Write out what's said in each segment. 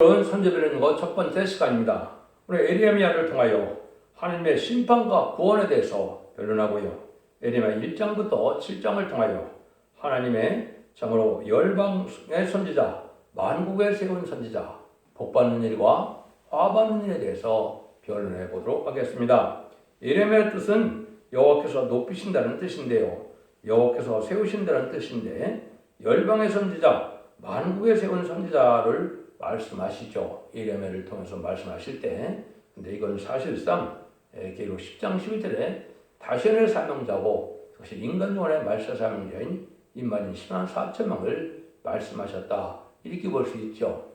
오늘은 선지 배우는 것 첫 번째 시간입니다. 오늘 에레미야를 통하여 하나님의 심판과 구원에 대해서 변론하고요. 에레미야 1장부터 7장을 통하여 하나님의 참으로 열방의 선지자, 만국에 세운 선지자, 복받는 일과 화받는 일에 대해서 변론해 보도록 하겠습니다. 에레미야의 뜻은 여호와께서 높이신다는 뜻인데요. 여호와께서 세우신다는 뜻인데 열방의 선지자, 만국에 세운 선지자를 말씀하시죠. 에레미야를 통해서 말씀하실 때. 근데 이건 사실상 계시록 10장 11절에 다시의 사명자고 그것이 인간 중 안에 말세 사명자인 인만인 10만 4천 명을 말씀하셨다. 이렇게 볼 수 있죠.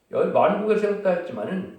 여기 만국에 세웠다 했지만은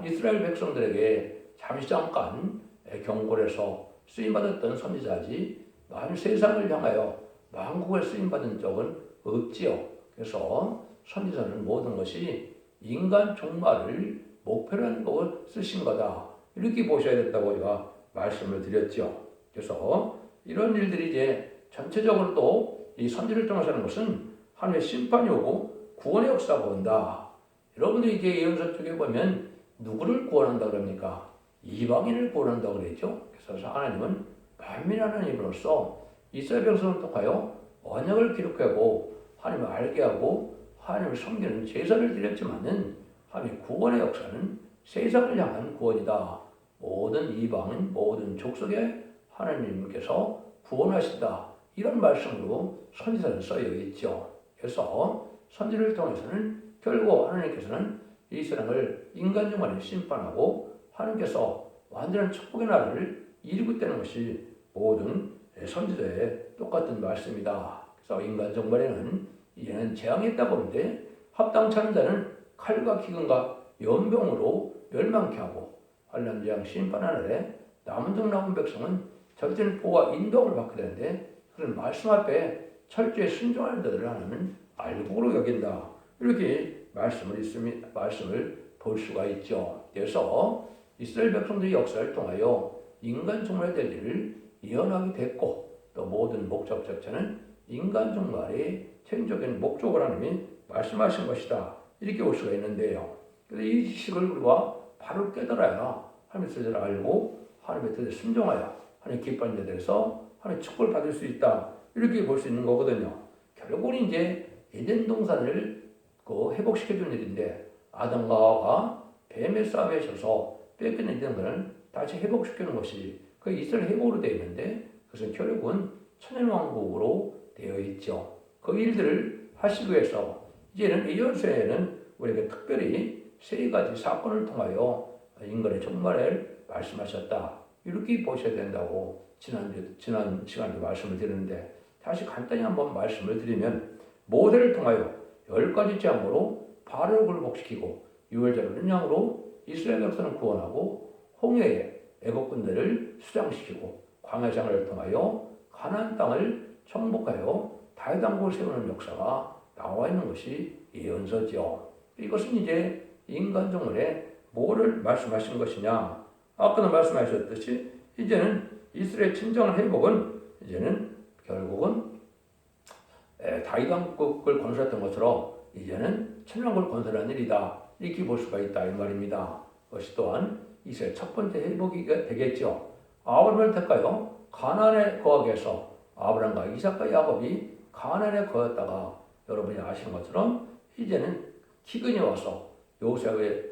이스라엘 백성들에게 잠깐 경고를 해서 쓰임받았던 선지자지 만 세상을 향하여 만국에 쓰임받은 적은 없지요. 그래서 선지자는 모든 것이 인간 종말을 목표로 하는 것을 쓰신 거다. 이렇게 보셔야 된다고 제가 말씀을 드렸죠. 그래서 이런 일들이 이제 전체적으로 또 이 선지를 통해서 하는 것은 하나님의 심판이 오고 구원의 역사가 온다. 여러분들이 이제 예언서 쪽에 보면 누구를 구원한다 그럽니까? 이방인을 구원한다 그랬죠. 그래서 하나님은 만민 하나님으로서 이스라엘 백성을 통하여 언약을 기록하고 하나님을 알게 하고 하나님을 섬기는 제사를 드렸지만은 하나님의 구원의 역사는 세상을 향한 구원이다. 모든 이방인, 모든 족속에 하나님께서 구원하신다. 이런 말씀으로 선지자는 쓰여 있죠. 그래서 선지를 통해서는 결국 하나님께서는 이 세상을 인간 중간에 심판하고 하나님께서 완전한 축복의 나라를 이루고 있다는 것이 모든 선지자의 똑같은 말씀이다. 그래서 인간 종말에는 이제는 재앙이 있다고 하는데 합당치 않은 자는 칼과 기근과 연병으로 멸망케 하고 환난 재앙 심판한 날에 남은 종 남은 백성은 절대는 보호와 인도를 받게 되는데 그런 말씀 앞에 철저히 순종하는 자들을 하나님은 알곡으로 여긴다. 이렇게 말씀을 볼 수가 있죠. 그래서 이스라엘 백성들의 역사를 통하여 인간 종말의 될 일을 예언하게 됐고 또 모든 목적 자체는 인간 종말의 최종적인 목적을 하나님이 말씀하신 것이다. 이렇게 볼 수가 있는데요. 그래서 이 지식을 우리가 바로 깨달아야 하나님의 뜻을 알고 하나님의 뜻에 순종하여 하나님의 기뻐하는 데 대해서 하나님의 축복을 받을 수 있다. 이렇게 볼 수 있는 거거든요. 결국은 이제 에덴 동산을 회복시켜주는 일인데 아담과 하와가 뱀의 싸움에 져서 뺏기는 이런 것을 다시 회복시키는 것이 그 이스라엘 회복으로 되어 있는데 그것은 결국은 천연왕국으로 되어 있죠. 그 일들을 하시기 위해서 이제는 예언서에는 우리에게 특별히 세 가지 사건을 통하여 인간의 종말을 말씀하셨다. 이렇게 보셔야 된다고 지난 시간에 말씀을 드렸는데 다시 간단히 한번 말씀을 드리면 모세를 통하여 10가지 재앙으로 바로를 굴복시키고 유월절을 연양으로 이스라엘 백성을 구원하고 홍해에 애국군대를 수장시키고 광야생활을 통하여 가나안 땅을 정복하여 다윗 왕국을 세우는 역사가 나와 있는 것이 예언서죠. 이것은 이제 인간 종말에 뭐를 말씀하신 것이냐? 아까도 말씀하셨듯이 이제는 이스라엘 진정한 회복은 이제는 결국은 다윗 왕국을 건설했던 것처럼 이제는 천왕국을 건설하는 일이다. 이렇게 볼 수가 있다 이 말입니다. 그것이 또한 이스라엘 첫 번째 회복이 되겠죠. 아브라함을 택하여 가나안에 거하게 해서 아브라함과 이삭과 야곱이 가나안에 거했다가 여러분이 아시는 것처럼 이제는 기근이 와서 요셉의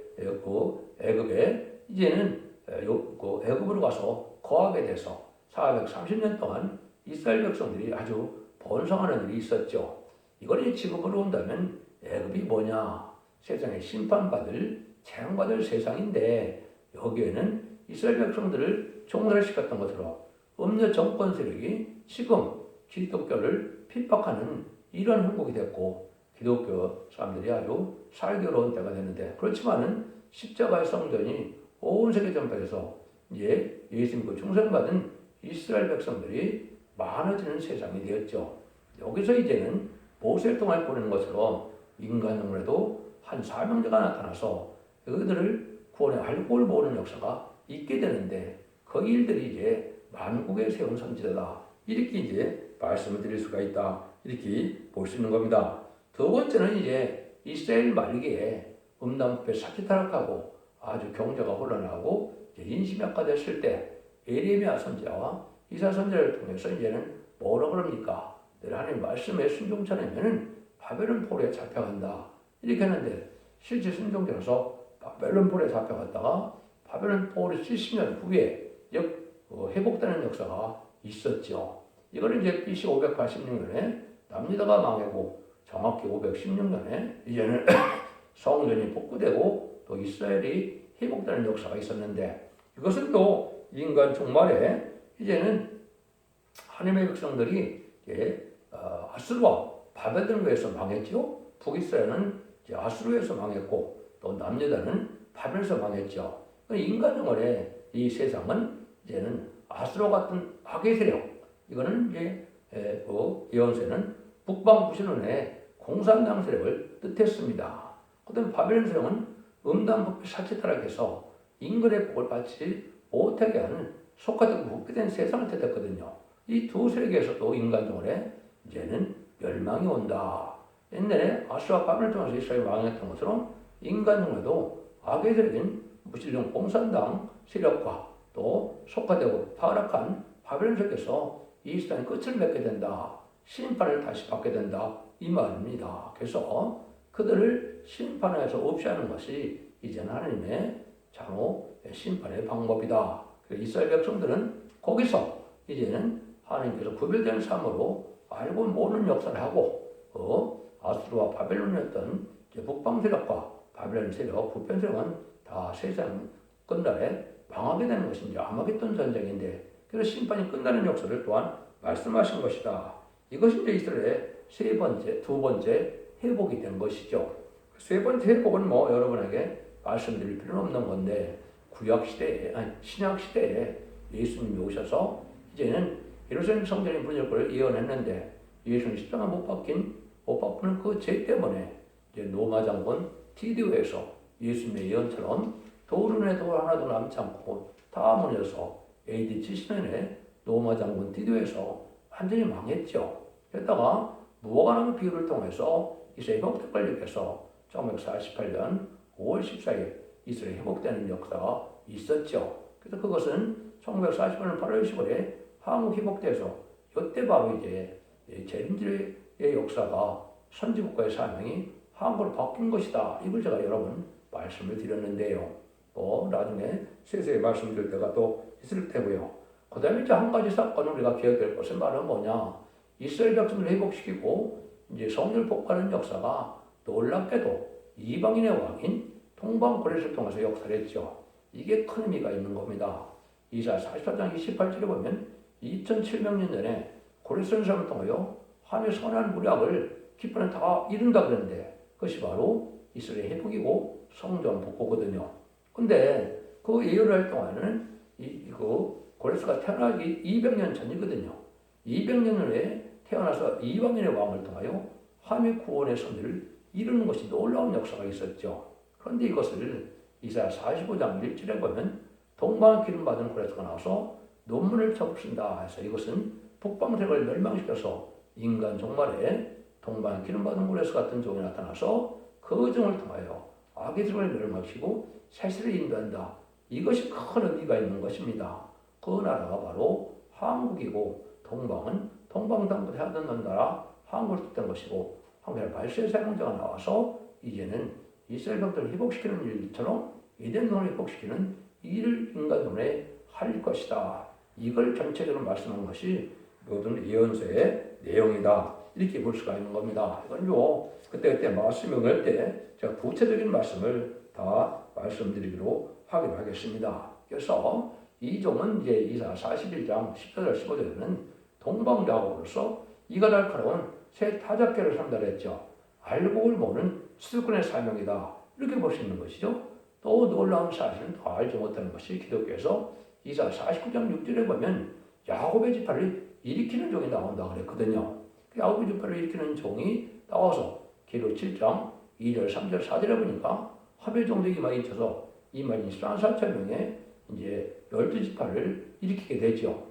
애굽에 이제는 애굽으로 가서 거하게 돼서 430년 동안 이스라엘 백성들이 아주 번성하는 일이 있었죠. 이걸 지금으로 온다면 애굽이 뭐냐? 세상에 심판받을 재앙받을 세상인데 여기에는 이스라엘 백성들을 종살시켰던 것으로 음녀 정권 세력이 지금 기독교를 핍박하는 이런 형국이 됐고 기독교 사람들이 아주 살기 어려운 때가 됐는데 그렇지만은 십자가의 성전이 온 세계 전파해서 이제 예수 믿고 충성받은 이스라엘 백성들이 많아지는 세상이 되었죠. 여기서 이제는 모세를 통해 보내는 것처럼 인간 영혼에도 한 사명자가 나타나서 그들을 구원의 알곡을 모으는 역사가 있게 되는데 그 일들이 이제 만국에 세운 선지자다. 이렇게 이제 말씀을 드릴 수가 있다. 이렇게 볼 수 있는 겁니다. 두 번째는 이제 이스라엘 말기에 음란부패 사기타락하고 아주 경제가 혼란하고 인심이 악화됐을 때 에레미야 선지자와 이사 선지자를 통해서 이제는 뭐라 그럽니까? 늘 하나님 말씀에 순종치 않으면 바벨론 포로에 잡혀간다. 이렇게 했는데 실제 순종자로서 바벨론 포로에 잡혀갔다가 바벨론 포로 70년 후에 회복되는 역사가 있었죠. 이거는 이제 BC 586년에 남유다가 망하고 정확히 516년에 이제는 성전이 복구되고 또 이스라엘이 회복되는 역사가 있었는데 이것은 또 인간 종말에 이제는 하나님의 백성들이 아수르와 바벨론에서 망했죠. 북이스라엘은 아수르에서 망했고 또 남유다는 바벨에서 망했죠. 인간 종말에 이 세상은 이제는 아수르 같은 악의 세력 이거는 이제 예언서는 북방 부신론의 공산당 세력을 뜻했습니다. 그다음 바벨론 세력은 음란부패 사치타락해서 인간의 복을 받지 못하게 하는 속화되고 부패된 세상을 뜻했거든요. 이 두 세력에서도 인간종을에 이제는 멸망이 온다. 옛날에 아수르와 바벨을 통해서 이스라엘이 망했던 것처럼 인간종에도 악의 세력인 무신론 공산당 세력과 또 속화되고 타락한 바벨론 세력에서 이 시대의 끝을 맺게 된다. 심판을 다시 받게 된다. 이 말입니다. 그래서 그들을 심판에서 없이 하는 것이 이제는 하나님의 장호 심판의 방법이다. 이스라엘 백성들은 거기서 이제는 하나님께서 구별된 삶으로 알고 모르는 역사를 하고 아수르와 바벨론이었던 북방 세력과 바벨론 세력, 북편 세력은 다 세상 끝날에 망하게 되는 것이 이제 아마겟돈 전쟁인데 그래서 심판이 끝나는 역사를 또한 말씀하신 것이다. 이것이 이제 이스라엘의 두 번째 회복이 된 것이죠. 세 번째 회복은 여러분에게 말씀드릴 필요는 없는 건데 신약 시대에 예수님이 오셔서 이제는 예루살렘 성전이 무너질 것을 예언했는데 예수님 십자가 못 박히는 그 죄 때문에 이제 로마 장군 디디오에서 예수님의 예언처럼 돌은에 돌 하나도 남지 않고 다 무너져서 AD 70년에 로마 장군 디디오에서 완전히 망했죠. 그랬다가 무화과나무 비유를 통해서 이스라엘 회복될 위해서 1948년 5월 14일 이스라엘 회복되는 역사가 있었죠. 그래서 그것은 1948년 8월 15일에 한국 회복돼서 이때 바로 이제 재림절의 역사가 선지국가의 사명이 한국으로 바뀐 것이다. 이걸 제가 여러분 말씀을 드렸는데요. 또 나중에 세세히 말씀드릴 때가 또 있을 테고요. 그 다음에 이제 한 가지 사건을 우리가 기억될 것은 바로 뭐냐. 이스라엘 백성을 회복시키고 이제 성전을 복구하는 역사가 놀랍게도 이방인의 왕인 동방고레스를 통해서 역사를 했죠. 이게 큰 의미가 있는 겁니다. 이사야 44장 28절에 보면 2700년 전에 고레스 사람을 통하여 하나님의 선한 무략을 기쁨에 다 이룬다 그랬는데 그것이 바로 이스라엘 회복이고 성전 복구거든요. 근데 그 예언을 할 동안은 고레스가 태어나기 200년 전이거든요. 200년 후에 태어나서 이방인의 왕을 통하여 하나님의 구원의 선지를 이루는 것이 놀라운 역사가 있었죠. 그런데 이것을 이사야 45장 1절에 보면 동방 기름 받은 고레스가 나와서 논문을 접붙인다 해서 이것은 북방세력을 멸망시켜서 인간 종말에 동방 기름 받은 고레스 같은 종이 나타나서 그 종을 통하여 악의 세력을 멸망시키고 세세를 인도한다. 이것이 큰 의미가 있는 것입니다. 그 나라가 바로 한국이고 동방은 동방당부터 하던 나라 한국을 뜻한 것이고 한국의 발세 사용자가 나와서 이제는 이스라엘 백성을 회복시키는 일처럼 에덴동을 회복시키는 일을 인간 눈에 할 것이다. 이걸 전체적으로 말씀한 것이 모든 예언서의 내용이다. 이렇게 볼 수가 있는 겁니다. 이건요 그때 말씀이 응할 때 제가 구체적인 말씀을 다 말씀드리기로 하기로 하겠습니다. 그래서 이 종은 이제 이사 41장 14절 15절에는 동방야곱으로서 이가 날카로운 새 타작계를 상달했죠. 알고 모르는 수도권의 사명이다. 이렇게 볼 수 있는 것이죠. 또 놀라운 사실은 더 알지 못하는 것이 기독교에서 이사 49장 6절에 보면 야곱의 지파를 일으키는 종이 나온다 그랬거든요. 야곱의 지파를 일으키는 종이 나와서 기록 7장 2절 3절 4절에 보니까 하벨 종족이 많이 쳐서 21,400명의 이제 12지파를 일으키게 되죠.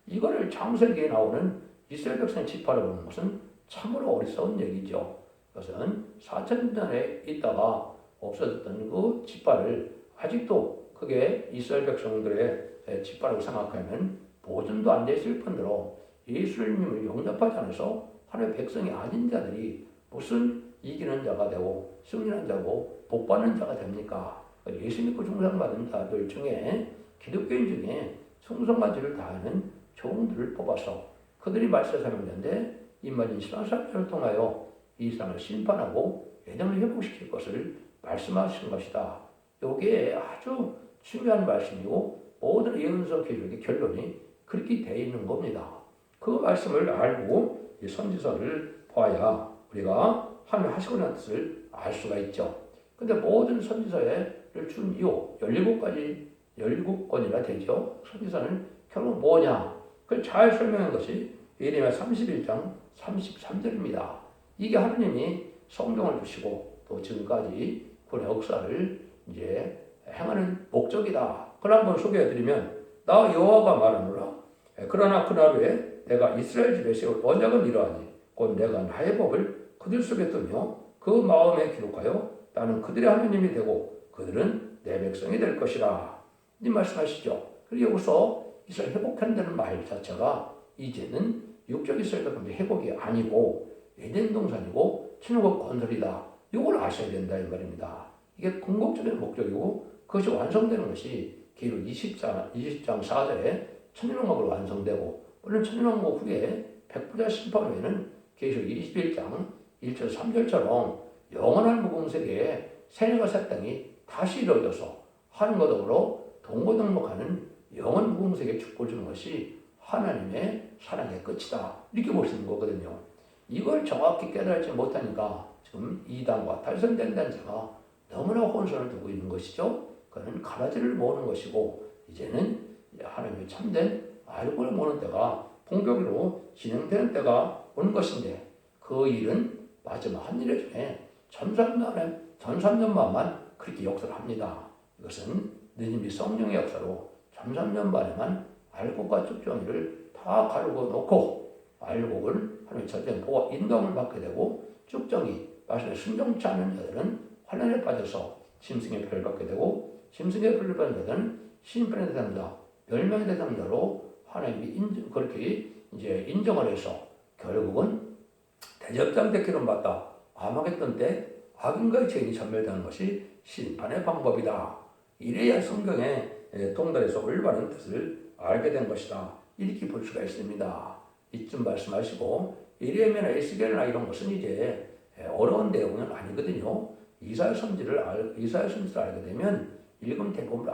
이거를 창세기에 나오는 이스라엘 백성의 지파를 보는 것은 참으로 어리석은 얘기죠. 그것은 4,000년 전에 있다가 없어졌던 그 깃발을 아직도 그게 이스라엘 백성들의 깃발이라고 생각하면 보존도 안 돼 있을 뿐더러 예수님을 용납하지 않아서 하나님의 백성이 아닌 자들이 무슨 이기는 자가 되고 승리하는 자고 복받는 자가 됩니까? 예수 믿고 충성받은 자들 중에 기독교인 중에 충성가지를 다하는 종들을 뽑아서 그들이 말세에 사명되는데 임마진 신앙사역을 통하여 이 세상을 심판하고 예정을 회복시킬 것을 말씀하신 것이다. 이게 아주 중요한 말씀이고 모든 예언서 기록의 결론이 그렇게 되어 있는 겁니다. 그 말씀을 알고 이 선지서를 봐야 우리가 하나님 하시고는 뜻을 알 수가 있죠. 근데 모든 선지서를 준 이유 17권이나 되죠. 선지서는 결국 뭐냐? 그걸 잘 설명한 것이 예레미야 31장 33절입니다. 이게 하나님이 성경을 주시고 또 지금까지 그의 역사를 이제 행하는 목적이다. 그걸 한번 소개해드리면 나 여호와가 말하노라. 그러나 그날에 내가 이스라엘 집에 세울 언약은 이러하니 곧 내가 나의 법을 그들 속에 두며 그 마음에 기록하여 나는 그들의 하나님이 되고 그들은 내 백성이 될 것이라. 이 말씀하시죠. 그리고 여기서 이스라엘 회복한다는 말 자체가 이제는 육적 이스라엘 회복이 아니고 에덴 동산이고 천국의 건설이다. 이걸 아셔야 된다 이 말입니다. 이게 궁극적인 목적이고 그것이 완성되는 것이 기록 20장 4절에 천년왕국으로 완성되고 물론 천년왕국 후에 백부자 심판 후에는 계시록 21장 1절 3절처럼 영원한 무궁세계에 세계가 새 땅이 다시 이루어져서 하늘과 더불어 동고동락하는 영원 무궁세계 축복을 주는 것이 하나님의 사랑의 끝이다. 이렇게 볼 수 있는 거거든요. 이걸 정확히 깨달지 못하니까 지금 이단과 탈선된다는 자가 너무나 혼선을 두고 있는 것이죠. 그는 가라지를 모으는 것이고 이제는 하나님의 참된 알고를 모는 때가 본격으로 진행되는 때가 온 것인데 그 일은 마지막 한 일 중에 전삼년만만 그렇게 역사를 합니다. 이것은 느님이 성령의 역사로 전삼년 만에만 알곡과 쭉정이를 다 가르고 놓고 알곡을 하나님의 절대는 보고 인도함을 받게 되고 쭉정이 말씀에 순종치 않는 자들은 환난에 빠져서 짐승의 표를 받게 되고 짐승의 표를 받는 자들은 심판의 대상자, 멸망의 대상자로 하나님이 그렇게 이제 인정을 해서 결국은 대접장 대기름 받다 아마겟돈 때 악인과의 죄인이 전멸되는 것이 심판의 방법이다. 이래야 성경의 동달에서 올바른 뜻을 알게 된 것이다. 이렇게 볼 수가 있습니다. 이쯤 말씀하시고 예레미야나 에스겔이나 이런 것은 이제 어려운 내용은 아니거든요. 이사야 선지를 알게 되면 읽으면 대부분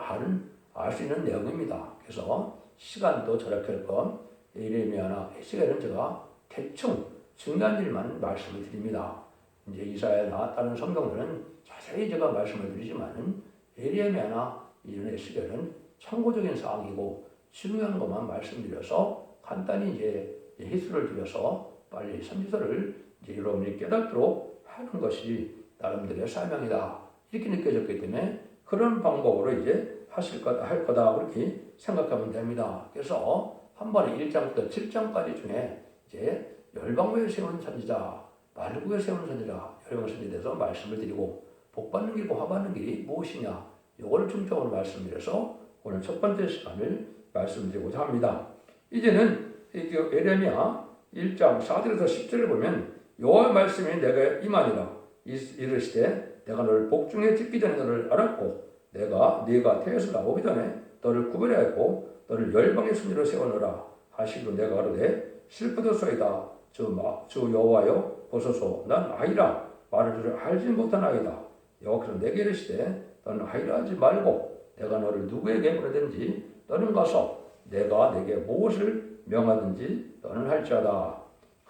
알 수 있는 내용입니다. 그래서 시간도 절약할 것 예레미야나 에스겔은 제가 대충 중요한 일만 말씀을 드립니다. 이제 이사야나 다른 성경들은 자세히 제가 말씀을 드리지만은 예레미야나 이런 에스겔은 참고적인 사항이고 중요한 것만 말씀드려서 간단히 이제 횟수를 줄여서 빨리 선지서를 이제 여러분이 깨닫도록 하는 것이 나름대로의 사명이다. 이렇게 느껴졌기 때문에 그런 방법으로 이제 할 거다 그렇게 생각하면 됩니다. 그래서 한 번에 1장부터 7장까지 중에 이제 열방교에 세운 선지자, 만국에 세운 선지자, 열방 선지자에 대해서 말씀을 드리고 복받는 길과 화받는 길이 무엇이냐 이거를 중점으로 말씀드려서 오늘 첫 번째 시간을 말씀드리고자 합니다. 이제는 예레미야 1장 4절에서 10절을 보면 여호와의 말씀이 내가 임하니라 이르시되 내가 너를 복중에 짓기 전에 너를 알았고 네가 태에서 나오기 전에 너를 구별하였고 너를 열방의 순리로 세워놓으라 하시기로 내가 가로되 슬프도소이다 주 여호와여 보소서 난 아이라 말을 줄 알지 못한 아이다. 여호와께서 내게 이르시되 너는 아이라 하지 말고 내가 너를 누구에게 보내든지 너는 가서 내가 내게 무엇을 명하든지 너는 할지어다.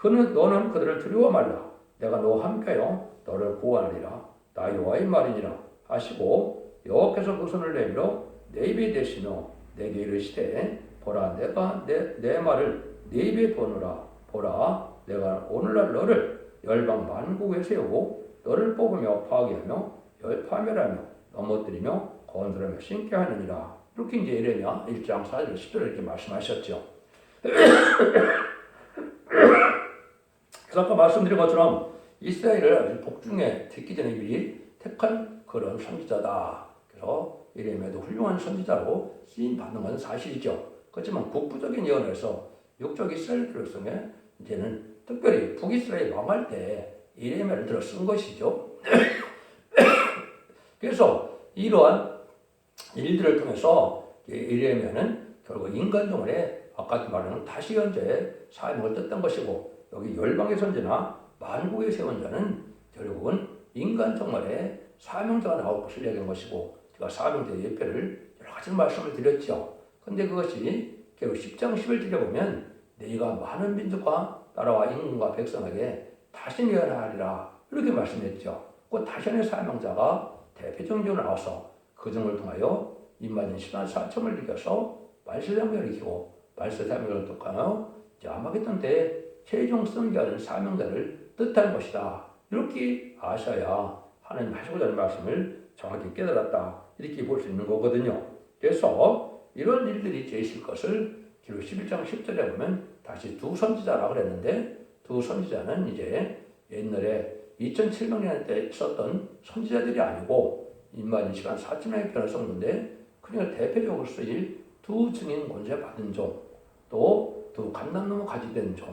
너는 그들을 두려워 말라. 내가 너와 함께하여 너를 구원하리라. 나 여호와의 말이니라 하시고 여호와께서 그 손을 내밀어 내 입에 대시며 내게 이르시되 보라 내가 내 말을 내 입에 두노라. 보라 내가 오늘날 너를 열방 만국에 세우고 너를 뽑으며 파괴하며 파멸하며 넘어뜨리며 건설하며 신께 하느니라. 이렇게 이제 예레미야 1장 4절 10절 이렇게 말씀하셨죠. 그래서 아까 말씀드린 것처럼 이스라엘을 아주 복중에 듣기 전에 미리 택한 그런 선지자다. 그래서 예레미야도 훌륭한 선지자로 쓰임 받는 건 사실이죠. 그렇지만 국부적인 예언에서 육적 이스라엘들을 통해 이제는 특별히 북이스라엘 망할 때 예레미야를 들어 쓴 것이죠. 그래서 이러한 일들을 통해서 예레미야는 결국 인간종을 아까 말하는 다시 현재의 사명을 뜻한 것이고, 여기 열방의 선지나 만국의 세원자는 결국은 인간종말의 사명자가 나올 것을 얘기한 것이고, 제가 사명자의 예표를 여러 가지 말씀을 드렸죠. 근데 그것이 결국 10장 11절에 보면 너희가 많은 민족과 나라와 임금과 백성에게 다시 예언하리라 이렇게 말씀했죠. 그 다시의 사명자가 대표적으로 나와서 그 점을 통하여 임마진 14,000을 이겨서 말세장면을 이기고 말세장면을 통하여 아마겟돈 때 최종 승리하는 사명자를 뜻하는 것이다. 이렇게 아셔야 하나님 하시고자 하는 말씀을 정확히 깨달았다. 이렇게 볼 수 있는 거거든요. 그래서 이런 일들이 있을 것을 기록 11장 10절에 보면 다시 두 선지자라고 그랬는데, 두 선지자는 이제 옛날에 2700년 때 썼던 선지자들이 아니고 임마진 시간 4,000명의 편을 썼는데, 그러니까 대표적으로 쓰일 두 증인 권세 받은 종, 또 두 감람나무 가지 된 종,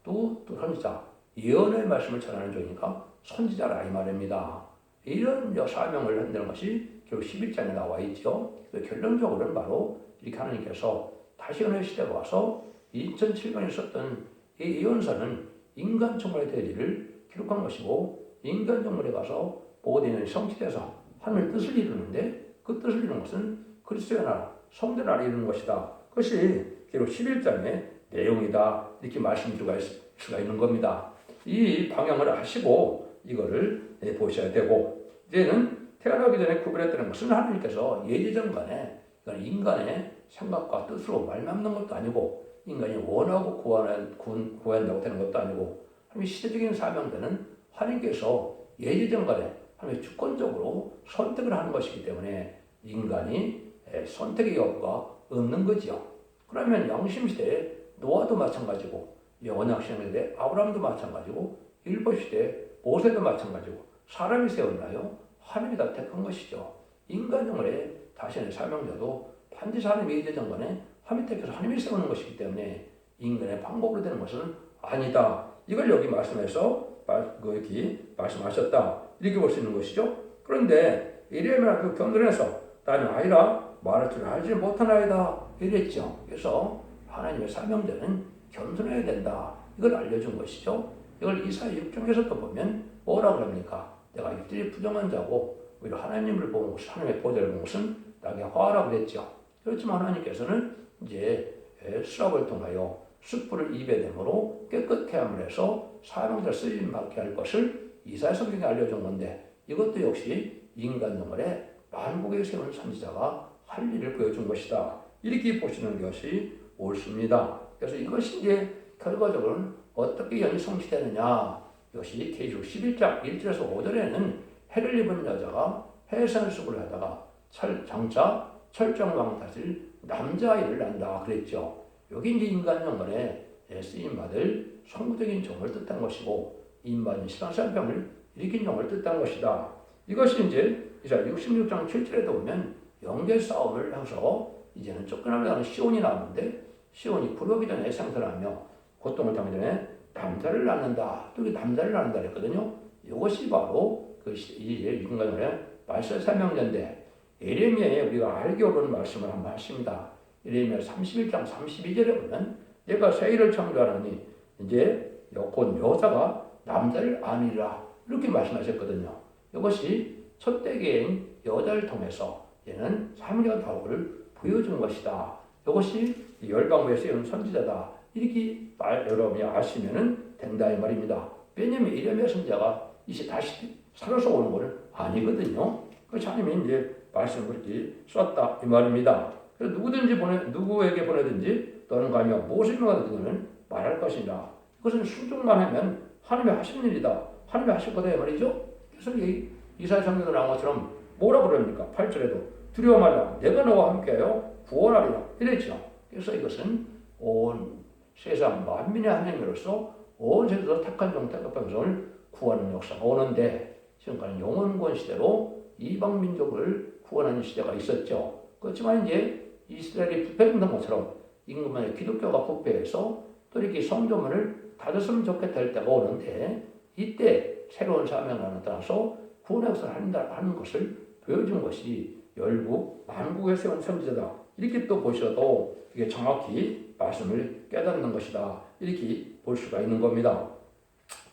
또 선지자, 예언의 말씀을 전하는 종이니까 선지자라 이 말입니다. 이런 사명을 한다는 것이 결국 11장에 나와 있죠. 결론적으로는 바로 이렇게 하나님께서 다시 어느 시대가 와서 2700년에 썼던 이 예언서는 인간 총괄의 대리를 기록한 것이고, 인간 총괄에 가서 모든 성취돼서 하나님의 뜻을 이루는데, 그 뜻을 이루는 것은 그리스도의 나라, 성도의 나라를 이루는 것이다. 그것이 결국 11장의 내용이다. 이렇게 말씀드릴 수가 있는 겁니다. 이 방향을 하시고 이거를 보셔야 되고, 이제는 태어나기 전에 구별했다는 것은 하나님께서 예지정간에 인간의 생각과 뜻으로 말맞는 것도 아니고, 인간이 원하고 구한다고 되는 것도 아니고, 하나님의 시대적인 사명자는 하나님께서 예지정간에 하나님의 주권적으로 선택을 하는 것이기 때문에 인간이 선택의 여부가 없는 거지요. 그러면 양심시대에 노아도 마찬가지고, 언약시대에 아브라함도 마찬가지고, 일보시대에 모세도 마찬가지고, 사람이 세웠나요? 하나님이 다 택한 것이죠. 인간용의 다시의 사명자도 반드시 하나님의 예정관에 하나님이 택해서 하나님이 세우는 것이기 때문에 인간의 방법으로 되는 것은 아니다. 이걸 여기 말씀해서 여기 말씀하셨다. 이렇게 볼 수 있는 것이죠. 그런데 예레미야 그 견돈에서 나는 아이라 말할 줄 알지 못한 아이다 이랬죠. 그래서 하나님의 사명자는 겸손해야 된다. 이걸 알려준 것이죠. 이걸 이사야 6장에서도 보면 뭐라고 합니까? 내가 입들이 부정한 자고 오히려 하나님을 보는 것은, 하나님의 보좌를 보는 것은 나에게 화라고 그랬죠. 그렇지만 하나님께서는 이제 수랍을 통하여 숯불을 입에 대므로 깨끗게 함을 해서 사명자를 쓰임 받게 할 것을 이사야 성경에 알려준 건데, 이것도 역시 인간 영혼에 만국에 세운 선지자가 할 일을 보여준 것이다. 이렇게 보시는 것이 옳습니다. 그래서 이것이 이제 결과적으로는 어떻게 연이 성취되느냐. 이것이 계시록 11장 1절에서 5절에는 해를 입은 여자가 해산수를 하다가 장차 철정왕 다실 남자아이를 낳는다 그랬죠. 여기 이제 인간 영혼에 쓰임받을 성부적인 종을 뜻한 것이고, 임마진 시간상병을 일으킨 종을 뜻한 것이다. 이것이 이제 66장 7절에도 보면 영계 싸움을 해서 이제는 쫓겨나는 시온이 나오는데, 시온이 부르기 전에 생산하며 고통을 당하기 전에 남자를 낳는다. 또 남자를 낳는다 그랬거든요. 이것이 바로 그 이제 인간의 말세 사명자인데, 예레미야에 우리가 알게 오르는 말씀을 한번 하십니다. 예레미야 31장 32절에 보면 내가 새 일을 창조하노니 이제 곧 여자가 남자를 아니라 이렇게 말씀하셨거든요. 이것이 첫 대개인 여자를 통해서 얘는 사명자 다우를 보여준 것이다. 이것이 열방부에 쓰여온 선지자다. 이렇게 여러분이 아시면은 된다 이 말입니다. 왜냐하면 예레미야 선지자가 이제 다시 살아서 오는 것은 아니거든요. 그래서 하나님이 이제 말씀을 그렇게 썼다 이 말입니다. 그래서 누구에게 보내든지 너는 가며 무엇을 명하든지는 말할 것이다. 그것은 순종만 하면 하나님이 하신 일이다. 하나님이 하실 거다 이 말이죠. 그래서 이사야 성경에 나온 것처럼 뭐라 그럽니까? 8절에도 두려워 말라. 내가 너와 함께하여 구원하리라. 이랬죠. 그래서 이것은 온 세상 만민의 하나님으로서 온 세상에서 택한 종, 택한 백성을 구하는 역사가 오는데, 지금까지 영원권 시대로 이방 민족을 구원하는 시대가 있었죠. 그렇지만 이제 이스라엘이 부패했던 것처럼 임금의 기독교가 부패해서 또 이렇게 성전문을 닫았으면 좋겠다 할 때가 오는데 이때 새로운 사명을 나타나서 구원의 역사를 하는 것을 보여준 것이 열국 만국에 세운 선지자다. 이렇게 또 보셔도 이게 정확히 말씀을 깨닫는 것이다. 이렇게 볼 수가 있는 겁니다.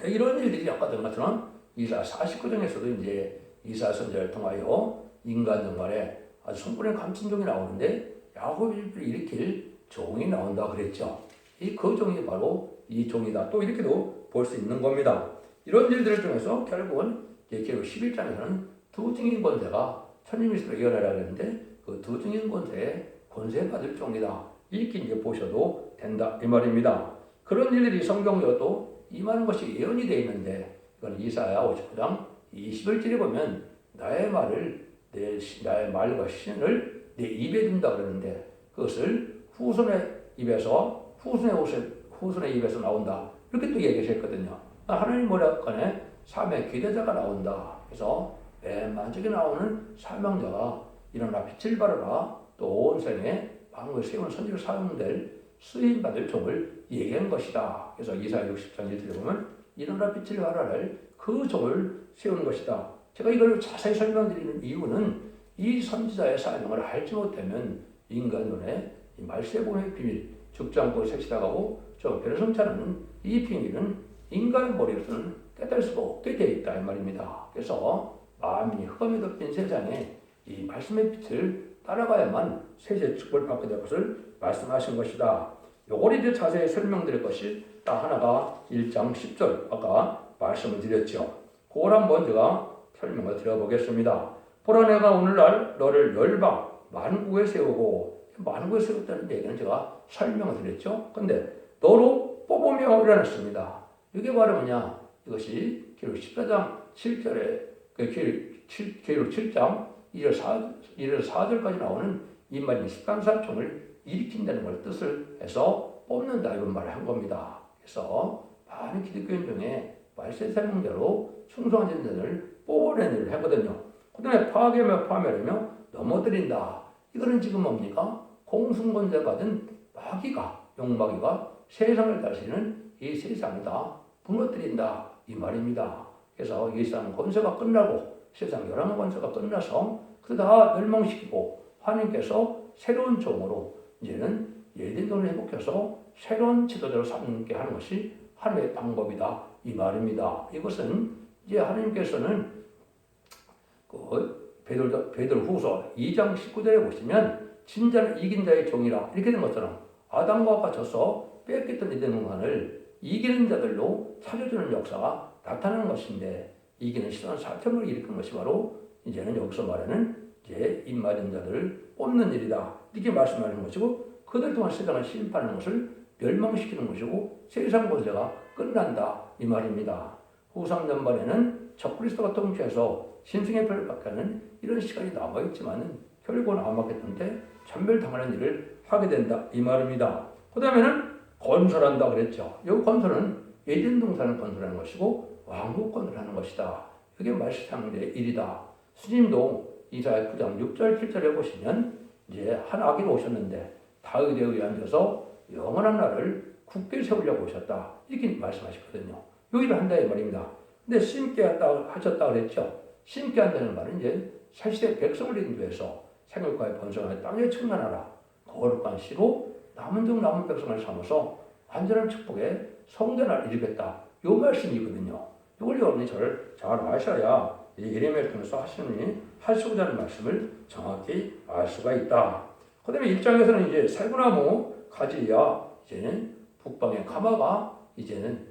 이런 일들이 아까 된 것처럼 이사 49장에서도 이제 이사 선지자를 통하여 인간 정말에 아주 성분의 감춘종이 나오는데 야곱을 일으킬 종이 나온다 그랬죠. 그 종이 바로 이 종이다. 또 이렇게도 볼 수 있는 겁니다. 이런 일들을 통해서 결국은 계시록 11장에서는 두 증인 권세가 천지미스로 이어나라 그랬는데 그 두 증인 권세에 받을 종이다. 이렇게 이제 보셔도 된다 이 말입니다. 그런 일들이 성경에도 임하는 것이 예언이 되어 있는데 이건 이사야 59장 21절에 보면 나의 말과 신을 내 입에 둔다 그러는데 그것을 후손의 입에서 나온다. 이렇게 또 얘기하셨거든요. 하나님 머리간에 삶의 기대자가 나온다. 그래서 맨 마지막에 나오는 사명자가 일어나 빛을 발하라. 또 온 생에 만국을 세운 선지로 사용될 쓰임받을 종을 얘기한 것이다. 그래서 이사야 60장 1절에 보면 일어나 빛을 발하라 그 종을 세우는 것이다. 제가 이걸 자세히 설명드리는 이유는 이 선지자의 사명을 알지 못하면 인간 눈에 이 말세봄의 비밀, 죽지 않고 색시다가고 저 변성치 않은 이 비밀은 인간의 머리로서는 깨달을 수가 없게 되어 있다 이 말입니다. 그래서 마음이 흑암에 덮인 세상에 이 말씀의 빛을 따라가야만 세세 축복을 받게 될 것을 말씀하신 것이다. 요걸 이제 자세히 설명드릴 것이 딱 하나가 1장 10절 아까 말씀을 드렸죠. 그걸 한번 제가 설명을 드려보겠습니다. 보라 내가 오늘날 너를 열방 만국에 세우고 만국에 세웠다는 얘기는 제가 설명을 드렸죠. 근데 너로 뽑으며 일어났습니다. 이게 바로 뭐냐? 이것이 기록 14장 7절에 기록 7장 1절 4절까지 나오는 이 말이 13사총을 일으킨다는 걸 뜻을 해서 뽑는다 이런 말을 한 겁니다. 그래서 많은 기독교인 중에 말세 사명자로 충성한 자들을 뽑아내는 일을 하거든요. 그 다음에 파멸하며 넘어뜨린다. 이거는 지금 뭡니까? 공승권자 받은 용마귀가 세상을 다스리는 이 세상을 다 무너뜨린다. 이 말입니다. 그래서 이 세상 권세가 끝나고 세상 11 권세가 끝나서 그 다 멸망시키고 하나님께서 새로운 종으로 이제는 예대론을 회복해서 새로운 지도자로 삼게 하는 것이 하나님의 방법이다. 이 말입니다. 이것은 이제 하나님께서는 베드로후서 2장 19절에 보시면 진자는 이긴 자의 종이라 이렇게 된 것처럼 아담과 하와가 져서 뺏겼던 이된 공간을 이기는 자들로 살려주는 역사가 나타나는 것인데 이기는 시선 사점을 일으킨 것이 바로 이제는 여기서 말하는 이제 입맞은 자들을 뽑는 일이다. 이렇게 말씀하는 것이고 그들 동안 세상을 심판하는 것을 멸망시키는 것이고 세상 권세가 끝난다. 이 말입니다. 후상 전반에는 적그리스도가 통치해서 신승의 표를 받게 하는 이런 시간이 남아있지만은 결국은 안 받겠는데 전멸당하는 일을 하게 된다. 이 말입니다. 그 다음에는 건설한다 그랬죠. 이 건설은 에덴 동산을 건설하는 것이고 왕국 건설하는 것이다. 이게 말씀의 일이다. 스님도 이사야 9장 6절 7절에 보시면 이제 한 악인이 오셨는데 다윗에 의해 앉아서 영원한 나라를 굳게 세우려고 오셨다. 이렇게 말씀하셨거든요. 요 일을 한다 이 말입니다. 근데 심게 하셨다 그랬죠. 심게 한다는 말은 이제 사실의 백성을 인도해서 생육과의 번성을 땅에 충만하라. 거룩한 시로 남은 백성을 삼아서 완전한 축복에 성전을 이루겠다. 요 말씀이거든요. 이걸 여러분이 잘 아셔야 예레미야를 통해서 하시고자 하는 말씀을 정확히 알 수가 있다. 그 다음에 1장에서는 이제 살구나무 가지야 이제는 북방의 가마가 이제는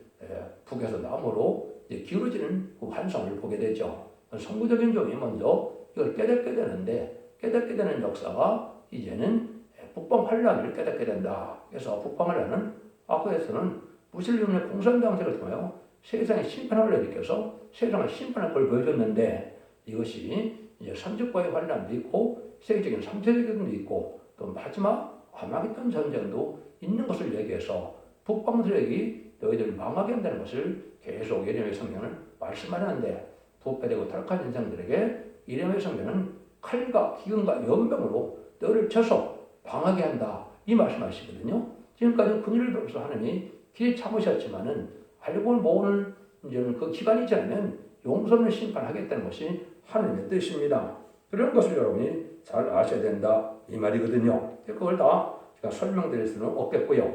북에서 남으로 이제 기울어지는 그 환상을 보게 되죠. 성구적인 종이 먼저 이걸 깨닫게 되는데 깨닫게 되는 역사가 이제는 북방 환란을 깨닫게 된다. 그래서 북방 환란은 아쿠에서는 무슬림의 공산당색을 통하여 세상의 심판을 일으켜서 세상의 심판을 걸 보여줬는데 이것이 이제 선적과의 환란도 있고 세계적인 3차 대전도 있고 또 마지막 아마겟돈 전쟁도 있는 것을 얘기해서 북방 세력이 너희들 망하게 한다는 것을 계속 예레미야 성경은 말씀하는데 부패되고 타락한 인생들에게 이레미야 선배는 칼과 기근과 연병으로 너를 쳐서 방하게 한다. 이 말씀하시거든요. 지금까지 군의를 베풀어서 하나님이 길에 참으셨지만은 알고 모르는 이제는 그 기간이 지나면 용서는 심판하겠다는 것이 하나님의 뜻입니다. 그런 것을 여러분이 잘 아셔야 된다 이 말이거든요. 그걸 다 제가 설명드릴 수는 없겠고요.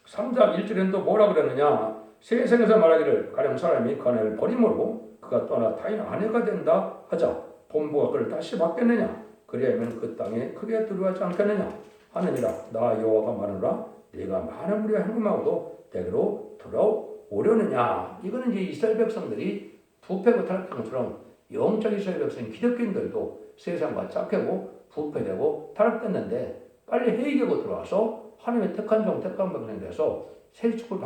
3장 1절에는 또 뭐라 그러느냐. 세상에서 말하기를 가령 사람이 그 아내를 버림으로 그가 떠나 타인 아내가 된다 하자 본부가 그를 다시 받겠느냐. 그리하면 그 땅에 크게 두려워하지 않겠느냐 하느니라. 나 여호와가 말하노라. 네가 많은 무리와 행음하고도 내게로 돌아오려느냐. 이거는 이제 이스라엘 백성들이 부패고 타락한 것처럼 영적 이스라엘 백성 기독교인들도 세상과 짝하고 부패되고 타락됐는데 빨리 회개하고 들어와서 하나님의 택한 종 택한 백성이 돼서 새 축을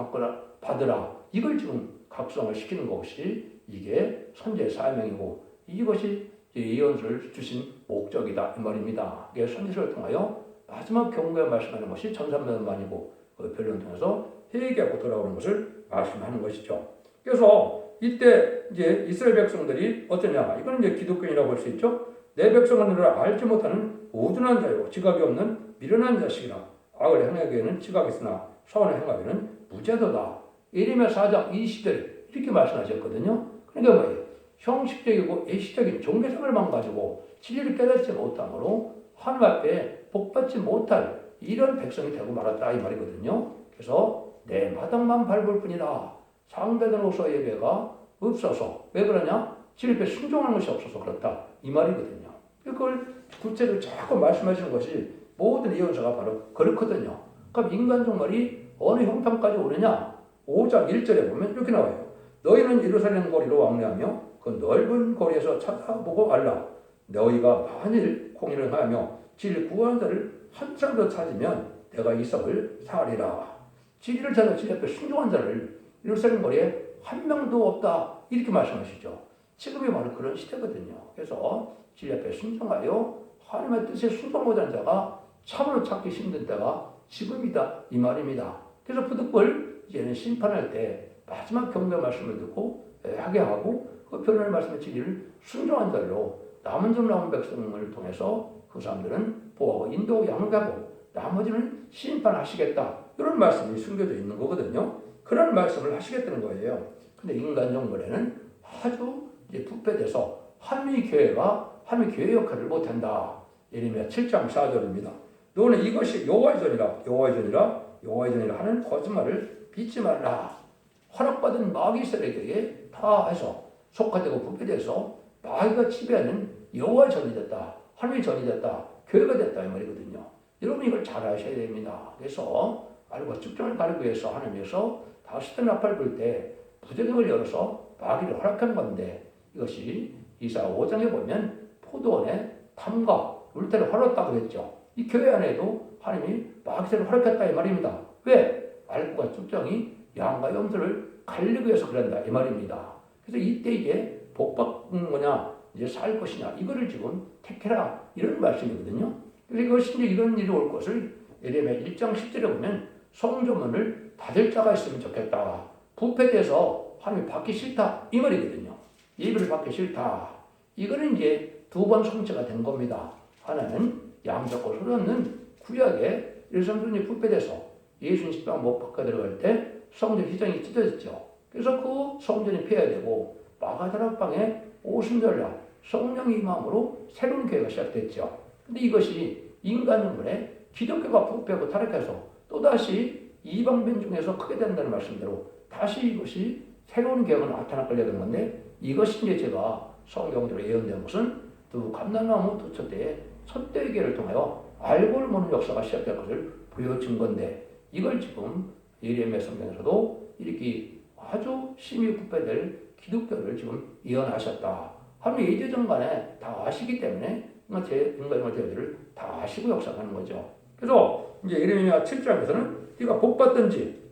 받으라. 이걸 지금 각성을 시키는 것이 이게 선지의 사명이고 이것이 예언서를 주신 목적이다 이 말입니다. 이게 선지서를 통하여 마지막 경고에 말씀하는 것이 전산면만이고 그 변론을 통해서 회개하고 돌아오는 것을 말씀하는 것이죠. 그래서 이때 이제 이스라엘 백성들이 어떠냐? 이건 이제 기독교인이라고 볼 수 있죠. 내 백성은 너를 알지 못하는 우둔한 자요, 지각이 없는 미련한 자식이라. 악을 행하기에는 지각이 있으나 선을 행하기에는 무죄도다. 예레미야 4장 20절 이렇게 말씀하셨거든요. 그러니까 뭐예요? 형식적이고 애시적인 종교생활만 가지고 진리를 깨닫지 못함으로 하나님 앞에 복받지 못할 이런 백성이 되고 말았다 이 말이거든요. 그래서 내 마당만 밟을 뿐이라 상대들로서 예배가 없어서 왜 그러냐? 진리에 순종하는 것이 없어서 그렇다 이 말이거든요. 그걸 구체적으로 자꾸 말씀하시는 것이 모든 예언서가 바로 그렇거든요. 그럼 인간 종말이 어느 형편까지 오느냐? 5장 1절에 보면 이렇게 나와요. 너희는 예루살렘 거리로 왕래하며 그 넓은 거리에서 찾아보고 알라. 너희가 만일 공의를 하며 진리를 구하는 자를 한 사람도 찾으면 내가 이삭을 살리라. 진리를 찾아 진리 앞에 순종한 자를 예루살렘 거리에 한 명도 없다. 이렇게 말씀하시죠. 지금이 바로 그런 시대거든요. 그래서 진리 앞에 순종하여 하나님의 뜻에 순종 못하는 자가 참으로 찾기 힘든 때가 지금이다. 이 말입니다. 그래서 부득불 이제는 심판할 때 마지막 경배 말씀을 듣고 하게 하고 그 변론의 말씀의 진리를 순종한 자로 남은 점 남은 백성을 통해서 그 사람들은 보호하고 인도하고 양육하고 나머지는 심판하시겠다. 이런 말씀이 숨겨져 있는 거거든요. 그런 말씀을 하시겠다는 거예요. 근데 인간 정벌에는 아주 이제 부패돼서 하나님의 교회 역할을 못한다. 예레미야 7장 4절입니다. 너는 이것이 여호와의 전이라 하는 거짓말을 믿지 말라. 허락받은 마귀 세력에게 다 해서 속화되고 부패돼서 마귀가 지배하는 여호와의 전이 됐다. 하나님의 전이 됐다. 교회가 됐다 이 말이거든요. 여러분 이걸 잘 아셔야 됩니다. 그래서 알고 측정을 가리기 위해서 하나님께서 다시든 나팔 불 때 부적을 열어서 마귀를 허락한 건데 이것이 이사 5장에 보면 포도원에 탐과 울타리를 허락했다고 했죠. 이 교회 안에도 하나님이 마귀를 허락했다 이 말입니다. 왜? 알고가 측정이 양과 염소를 갈리기 위해서 그런다 이 말입니다. 그래서 이때 이제 복받는 거냐 이제 살 것이냐 이거를 지금 택해라 이런 말씀이거든요. 그래서 이것이 이제 이런 일이 올 것을 예레미야 1장 10절에 보면 성조문을 닫을 자가 있으면 좋겠다. 부패돼서 하나님이 받기 싫다 이 말이거든요. 예배를 받기 싫다. 이거는 이제 두 번 성취가 된 겁니다. 하나는 양잡고 소리 없는 구약에 일성전이 부패돼서 예수님 십자가 못 박혀 들어갈 때 성전 휘장이 찢어졌죠. 그래서 그 성전이 폐해되고 마가다락방에 오순절날 성령의 임함으로 새로운 교회가 시작됐죠. 근데 이것이 인간 정권에 기독교가 부패하고 타락해서 또다시 이방변 중에서 크게 된다는 말씀대로 다시 이것이 새로운 교회가 나타나 걸려야 되는 건데 이것이 이제 제가 성경적으로 예언된 것은 두 감람나무 두 촛대의 촛대 교회를 통하여 알고를 모르는 역사가 시작될 것을 보여준 건데 이걸 지금 예레미야 성경에서도 이렇게 아주 심히 부패될 기독교를 지금 예언하셨다. 하나님 예제전간에 다 아시기 때문에 제 인간의 대들을 다 아시고 역사하는 거죠. 그래서 이제 예레미야 7장에서는 네가 복 받든지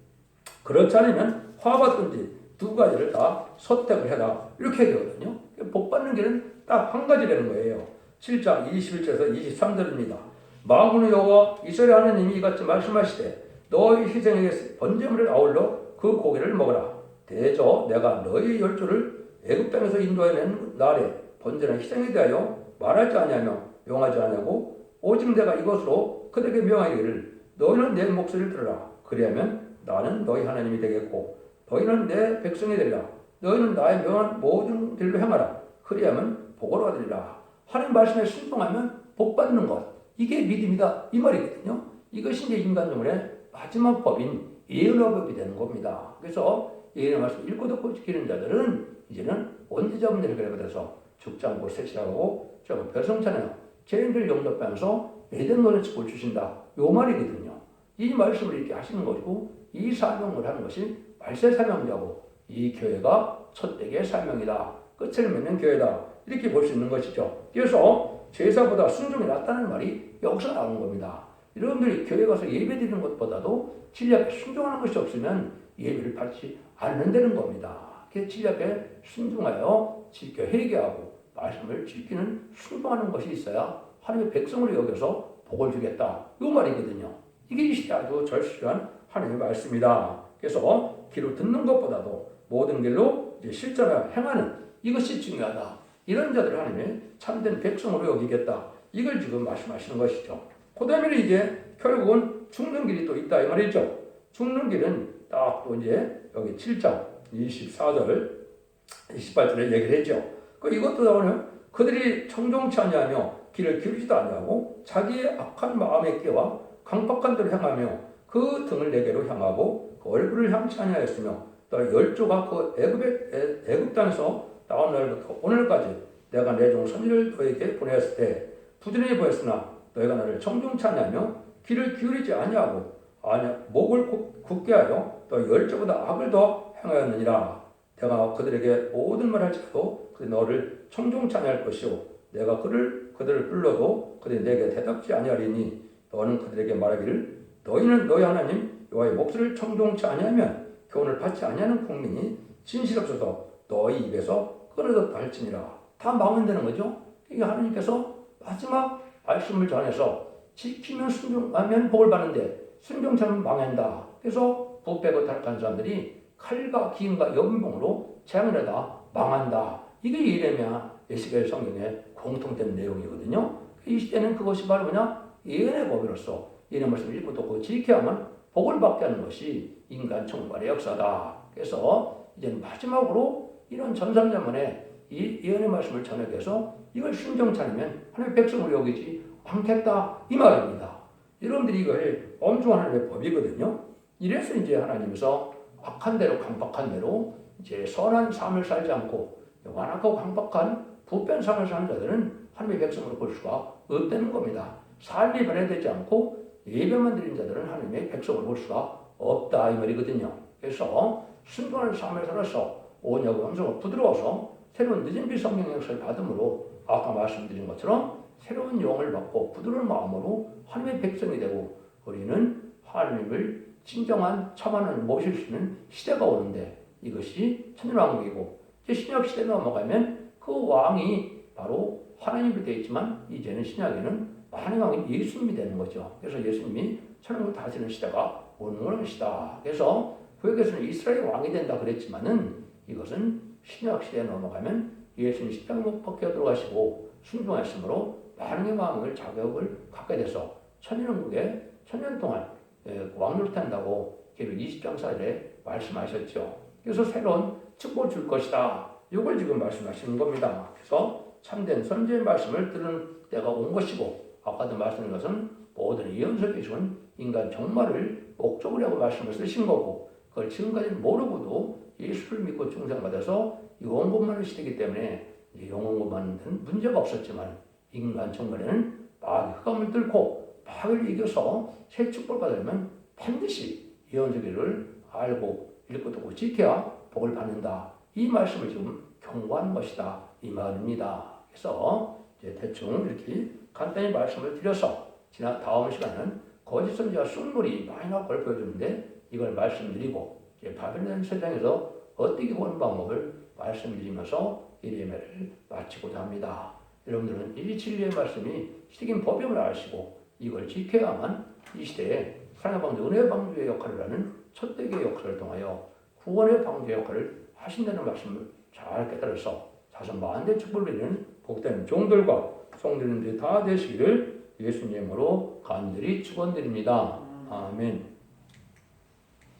그렇지 않으면 화 받든지 두 가지를 다 선택을 해라 이렇게 되거든요. 복 받는 길은 딱 한 가지라는 거예요. 7장 21절에서 23절입니다. 만군의 여호와 이스라엘 하나님이 이같이 말씀하시되 너희 희생에게 번제물을 아울러 그 고기를 먹어라. 대저 내가 너희 열조를 애굽 땅에서 인도해낸 날에 번제나 희생에 대하여 말하지 아니하며 명하지 아니하고 오직 내가 이것으로 그들에게 명하기를 너희는 내 목소리를 들으라. 그리하면 나는 너희 하나님이 되겠고 너희는 내 백성이 되리라. 너희는 나의 명한 모든 길로 행하라. 그리하면 복을 얻으리라. 하나님 말씀에 순종하면 복 받는 것. 이게 믿음이다. 이 말이거든요. 이것이 이제 인간적의 마지막 법인 예언의 법이 되는 겁니다. 그래서 예언의 말씀 읽고 듣고 지키는 자들은 이제는 원죄자분들을 그래버려서 죽지 않고 셋이라고 저거 별성찬해요. 죄인들 용납하면서 에덴 논의 축복을 주신다. 요 말이거든요. 이 말씀을 이렇게 하시는 것이고 이 사명을 하는 것이 말세 사명자고 이 교회가 첫대의 사명이다. 끝을 맺는 교회다. 이렇게 볼 수 있는 것이죠. 그래서 제사보다 순종이 낫다는 말이 여기서 나오는 겁니다. 여러분들이 교회 가서 예배 드리는 것보다도 진리앞에 순종하는 것이 없으면 예배를 받지 않는다는 겁니다. 그래서 진리앞에 순종하여 지켜 회개하고 말씀을 지키는 순종하는 것이 있어야 하나님의 백성으로 여겨서 복을 주겠다. 이 말이거든요. 이게 이 시대 아주 절실한 하나님의 말씀이다. 그래서 귀로 듣는 것보다도 모든 길로 이제 실천하여 행하는 이것이 중요하다. 이런 자들을 하나님의 참된 백성으로 여기겠다. 이걸 지금 말씀하시는 것이죠. 그 다음에 이제 결국은 죽는 길이 또 있다 이 말이죠. 죽는 길은 딱 또 이제 여기 7장 24절 28절에 얘기를 했죠. 이것도 나오네요. 그들이 청종치 아니하며 길을 기울이지도 아니하고 자기의 악한 마음에 끼와 강박한 대로 향하며 그 등을 내게로 향하고 그 얼굴을 향치 아니하였으며 또 열조가 그 애굽 땅에서 나온 날부터 오늘까지 내가 내 종 선지를 너에게 보내었을 때 부지런히 보였으나 너희가 나를 청종치 아니하며 귀를 기울이지 아니하고 목을 굳게 하여 또 열조보다 악을 더 행하였느니라. 내가 그들에게 모든 말을 할지라도 그들이 너를 청종치 아니할 것이요 내가 그들을 불러도 그들이 내게 대답지 아니하리니 너는 그들에게 말하기를 너희는 너희 하나님 여호와의 목소리를 청종치 아니하면 교훈을 받지 아니하는 국민이 진실없어서 너희 입에서 끊어졌다 할지니라. 다 망한다는 거죠. 이게 하나님께서 마지막 말씀을 전해서 지키면 순종하면 복을 받는데 순종치 않으면 망한다. 그래서 부패고 타락한 사람들이 칼과 기인과 연봉으로 재앙이라다 망한다. 이게 예레미야 에스겔 성경의 공통된 내용이거든요. 이 시대는 그것이 바로 뭐냐? 예언의 법으로서 예언의 말씀을 읽고 듣고 지켜야만 복을 받게 하는 것이 인간 총괄의 역사다. 그래서 이제 마지막으로 이런 전삼자문에 이 예언의 말씀을 전해서 이걸 순종치 않으면 하나님의 백성으로 여기지 않겠다 이 말입니다. 여러분들이 이걸 엄중한 하나님의 법이거든요. 이래서 이제 하나님께서 악한 대로 강박한 대로 이제 선한 삶을 살지 않고 완악하고 강박한 부패한 삶을 사는 자들은 하나님의 백성으로 볼 수가 없다는 겁니다. 삶이 변화되지 않고 예배만 드린 자들은 하나님의 백성으로 볼 수가 없다 이 말이거든요. 그래서 순종하는 삶을 살아서 온유하고 영성으로 부드러워서 새로운 늦은 비 성령 역사를 받음으로 아까 말씀드린 것처럼 새로운 영을 받고 부드러운 마음으로 하나님의 백성이 되고 우리는 하나님을 진정한 참하나님을 모실 수 있는 시대가 오는데 이것이 천년왕국이고 이제 신약 시대에 넘어가면 그 왕이 바로 하나님이 되어 있지만 이제는 신약에는 하나님 왕인 예수님이 되는 거죠. 그래서 예수님이 천국을 다스리는 시대가 오는 것이다. 그래서 구약에서는 이스라엘 왕이 된다 그랬지만은 이것은 신약 시대에 넘어가면 예수님 십자가 못 박혀 들어가시고 순종하심으로 많은 마음을 자격을 갖게 돼서 천년왕국에 천년 동안 왕노릇한다고 계속 20장 4절에 말씀하셨죠. 그래서 새로운 축복을 줄 것이다. 이걸 지금 말씀하시는 겁니다. 그래서 참된 선지의 말씀을 들은 때가 온 것이고 아까도 말씀드린 것은 모든 예언서에 준 인간 종말을 목적으로 하고 말씀을 쓰신 거고 그걸 지금까지 모르고도 예수를 믿고 중생받아서 영원권만을 시대이기 때문에 영원권만은 문제가 없었지만 인간 종말에는 마귀 흑암을 뚫고 마귀를 이겨서 새 축복을 받으려면 반드시 예언서기를 알고 읽고 듣고 지켜야 복을 받는다. 이 말씀을 지금 경고하는 것이다. 이 말입니다. 그래서 이제 대충 이렇게 간단히 말씀을 드려서 다음 시간은 거짓 선지자 쑥물이 많이 나올 걸 보여주는데 이걸 말씀드리고 이제 바벨론 세상에서 어떻게 보는 방법을 말씀드리면서 예레미야를 마치고자 합니다. 여러분들은 이 진리의 말씀이 시대적인 법임을 아시고 이걸 지켜야만 이 시대에 사랑의 방주, 은혜의 방주의 역할을 하는 첫대기의 역할을 통하여 구원의 방주의 역할을 하신다는 말씀을 잘 깨달아서 자선 만대 축복을 드리는 복된 종들과 성도님들이 다 되시기를 예수님으로 간절히 축원드립니다. 아멘.